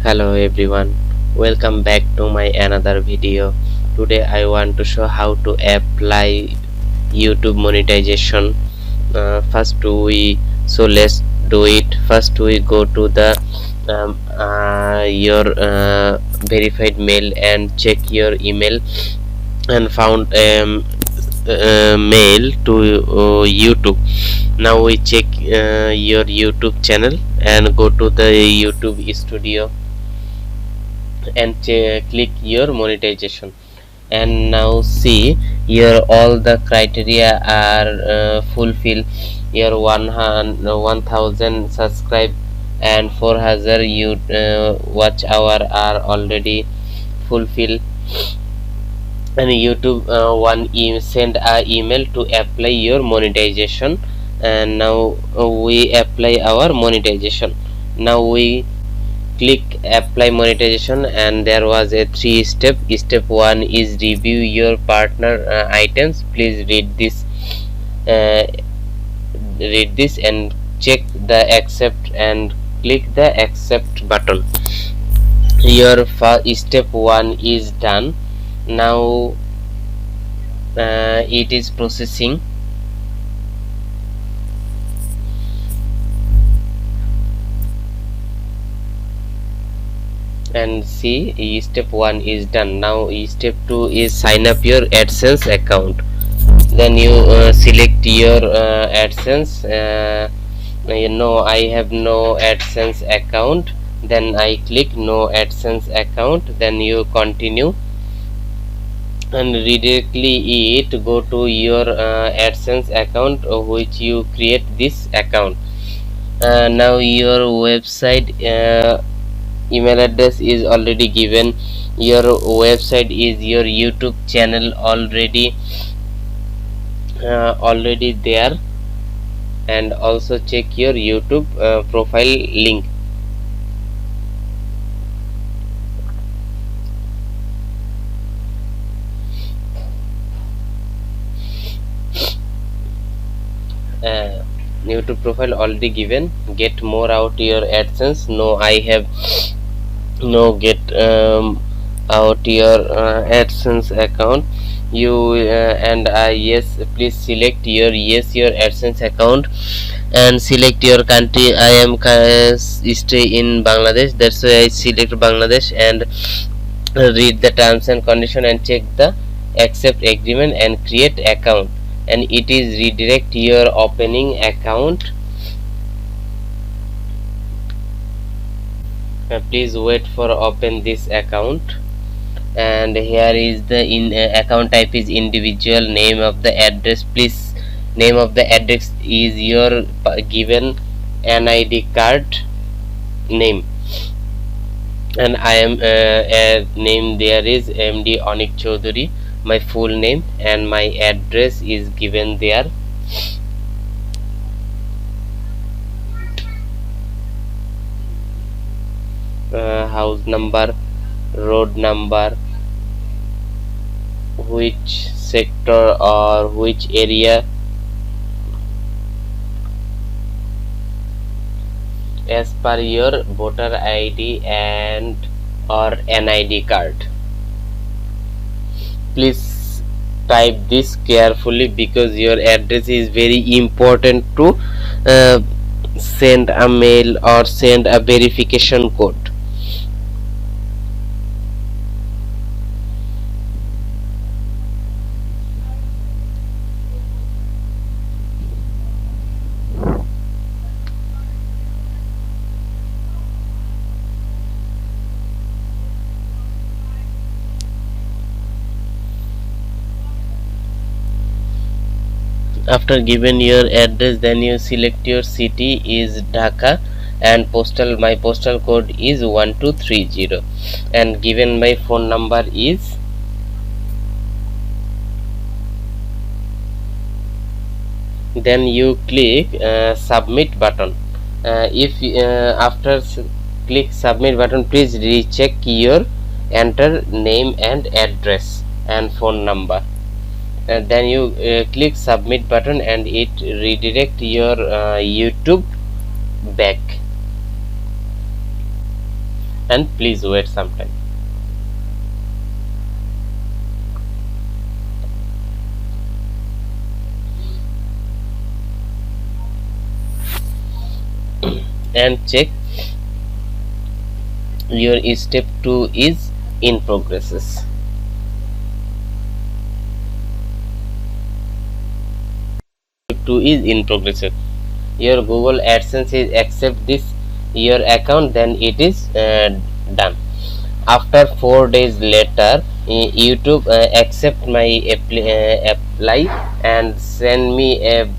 Hello everyone, welcome back to my another video. Today I want to show how to apply YouTube monetization. Let's do it. First we go to the your verified mail and check your email and found mail to YouTube. Now we check your YouTube channel and go to the YouTube studio and click your monetization, and now see here all the criteria are fulfilled. Your 1000 subscribe and 4,000 watch hour are already fulfilled, and YouTube send a email to apply your monetization, and now we apply our monetization. Now we click apply monetization, and there was a step one is review your partner items. Please uh, read this and check the accept and click the accept button. Your step one is done. Now it is processing, and see step 1 is done. Now step 2 is sign up your AdSense account. Then you select your AdSense. I have no AdSense account. Then I click no AdSense account. Then you continue and directly it go to your AdSense account which you create this account. Now your website email address is already given. Your website is your YouTube channel already there, and also check your YouTube profile link. YouTube profile already given. Get more out your AdSense. No, I have no get out your AdSense account. You and yes, please select your AdSense account and select your country. I am stay in Bangladesh, that's why I select Bangladesh, and read the terms and condition and check the accept agreement and create account, and it is redirect your opening account. Please wait for open this account, and here is the account type is individual. Name of the address, please name of the address is your given NID card name, and I am name there is MD Onik Chaudhary, my full name, and my address is given there. House number, road number, which sector or which area, as per your voter ID and or NID card. Please type this carefully because your address is very important to send a mail or send a verification code. After given your address, then you select your city is Dhaka, and my postal code is 1230, and given my phone number is, then you click submit button. If after click submit button, please recheck your enter name and address and phone number. Then you click submit button, and it redirect your YouTube back. and please wait some time. And check your step 2 is in progresses. Step 2 is in progress. Your Google AdSense is accept this your account, then it is done. After 4 days later, YouTube accept my apply and send me a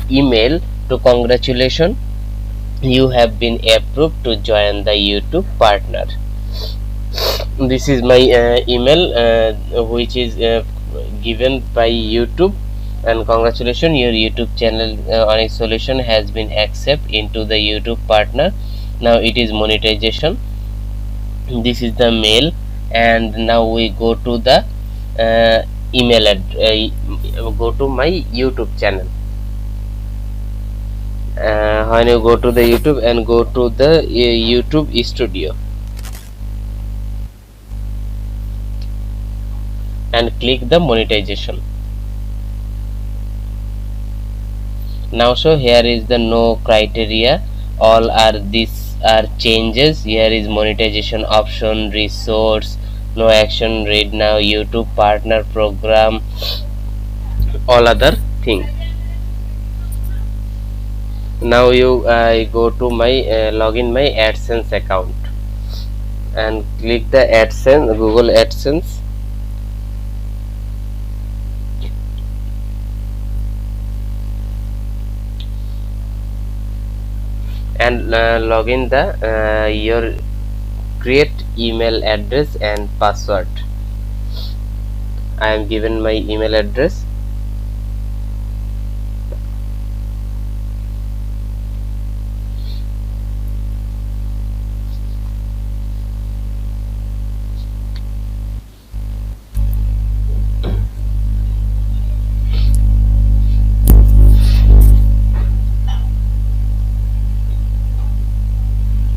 email to congratulations, you have been approved to join the YouTube partner. This is my email which is given by YouTube, and congratulations, your YouTube channel on a solution has been accepted into the YouTube partner. Now it is monetization. This is the mail, and now we go to the email go to my YouTube channel. When you go to the YouTube and go to the YouTube studio and click the monetization. Now so here is the no criteria, all are these are changes. Here is monetization option, resource, no action, read now, YouTube partner program, all other thing. Now you go to my login my AdSense account and click the AdSense, Google AdSense, and login the your create email address and password. I am given my email address.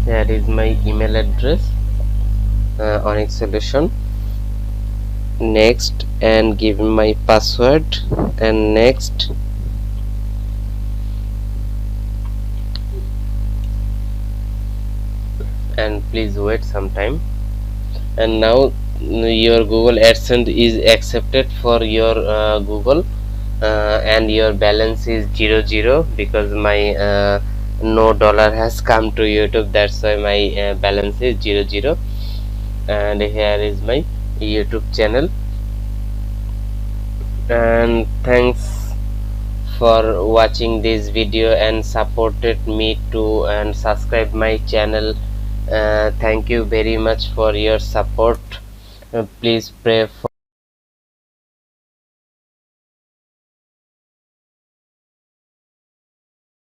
Here is my email address on its solution. Next, and give my password, and next, and please wait some time. And now your Google AdSense is accepted for your Google, and your balance is 00 because my no dollar has come to YouTube, that's why my balance is 00. And here is my YouTube channel, and thanks for watching this video and supported me to and subscribe my channel. Thank you very much for your support. Please pray for